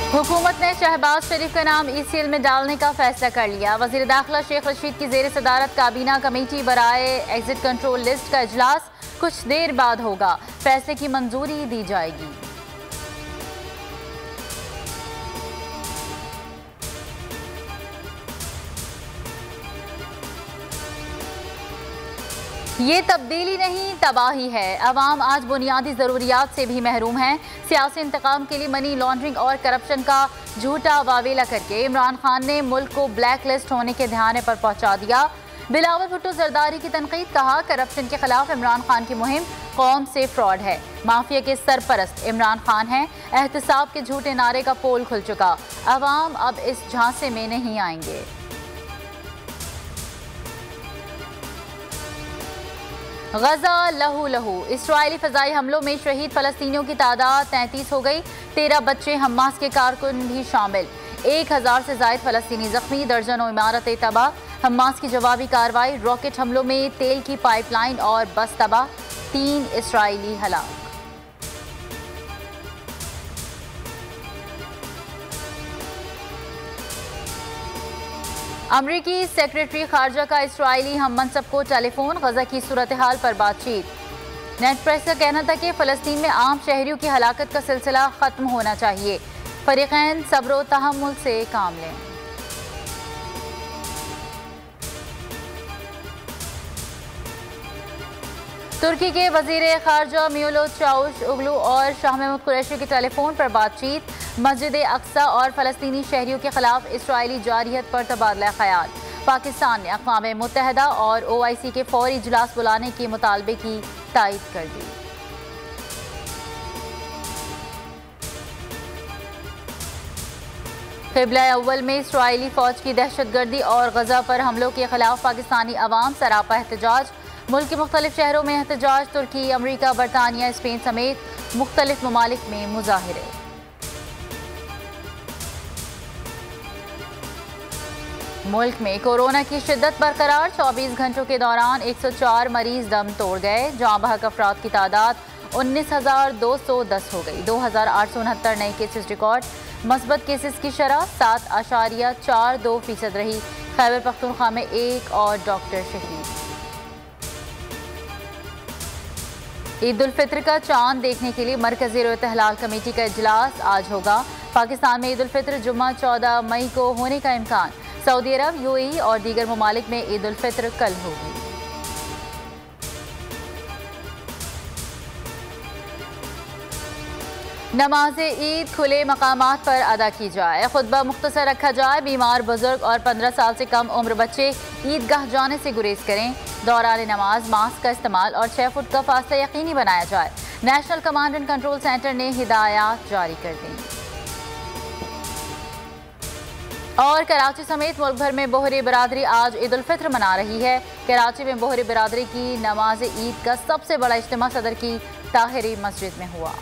हुकूमत ने शहबाज शरीफ का नाम ECL में डालने का फैसला कर लिया। वज़ीर दाखिला शेख रशीद की ज़ेर सदारत काबीना कमेटी बराए एग्जिट कंट्रोल लिस्ट का इजलास कुछ देर बाद होगा। फैसले की मंजूरी दी जाएगी। ये तब्दीली नहीं, तबाही है। अवाम आज बुनियादी ज़रूरियात से भी महरूम हैं। सियासी इंतकाम के लिए मनी लॉन्ड्रिंग और करप्शन का झूठा वावेला करके इमरान खान ने मुल्क को ब्लैक लिस्ट होने के ध्यान पर पहुंचा दिया। बिलावल भुट्टो जरदारी की तनकीद, कहा करप्शन के खिलाफ इमरान खान की मुहिम कौम से फ्रॉड है। माफिया के सरपरस्त इमरान खान हैं। एहतसाब के झूठे नारे का पोल खुल चुका। अवाम अब इस झांसे में नहीं आएंगे। गजा लहू लहू, इस्राएली फजाई हमलों में शहीद फलस्तीनियों की तादाद 33 हो गई। 13 बच्चे, हमास के कारकुन भी शामिल। 1000 से जायद फलस्तीनी जख्मी, दर्जनों इमारतें तबाह। हमास की जवाबी कार्रवाई, रॉकेट हमलों में तेल की पाइपलाइन और बस तबाह। 3 इस्राएली हलाक। अमरीकी सेक्रेटरी खारजा का इस्राएली हम मनसब को टेलीफोन, गजा की सूरत हाल पर बातचीत। नेट प्रेस का कहना था कि फ़लस्तीन में आम शहरियों की हलाकत का सिलसिला ख़त्म होना चाहिए। फरीक़ैन सब्र व तहम्मुल से काम लें। तुर्की के वज़ीर खारजा मेवलूत चावुशओगलू और शाह महमूद कुरैशी की टेलीफोन पर बातचीत। मस्जिद अक्सा और फ़लस्तीनी शहरियों के खिलाफ इसराइली जारियत पर तबादला ख्याल। पाकिस्तान ने अक़वाम मुत्तहिदा और OIC के फौरी इजलास बुलाने के मुतालबे की तायीद कर दी। क़िबला अव्वल में इसराइली फ़ौज की दहशतगर्दी और गजा पर हमलों के खिलाफ पाकिस्तानी अवाम सरापा एहतजाज। मुल्क के मुख्तलिफ शहरों में एहतजाज। तुर्की, अमरीका, बरतानिया, स्पेन समेत मुख्तलिफ ममालिक में मुजाहिरे। मुल्क में कोरोना की शिद्दत बरकरार। 24 घंटों के दौरान 104 मरीज दम तोड़ गए। जाँ बहक अफराद की तादाद 19,210 हो गई। 2,869 नए केसेस रिकॉर्ड। मस्बत केसेस की शरह 7.42% रही। खैबर पख्तूनख्वा में 1 और डॉक्टर शहीद। ईद उल फित्र का चांद देखने के लिए मरकजी इत्तेहलाल कमेटी का इजलास आज होगा। पाकिस्तान में ईद उल फित्र जुम्मा 14 मई को होने का इम्कान। सऊदी अरब, UAE और दीगर ममालिक में ईद उल फित्र कल होगी। नमाज ईद खुले मकामात पर अदा की जाए। खुतबा मुख्तसर रखा जाए। बीमार, बुजुर्ग और 15 साल से कम उम्र बच्चे ईदगाह जाने से गुरेज करें। दौरान नमाज मास्क का इस्तेमाल और 6 फुट का फासला यकीनी बनाया जाए। National command and control centre ने हिदायत जारी कर दी। और कराची समेत मुल्क भर में बोहरी बिरादरी आज ईद उल फित्र मना रही है। कराची में बोहरी बिरादरी की नमाज ईद का सबसे बड़ा इज्तिमा सदर की ताहिरी मस्जिद में हुआ।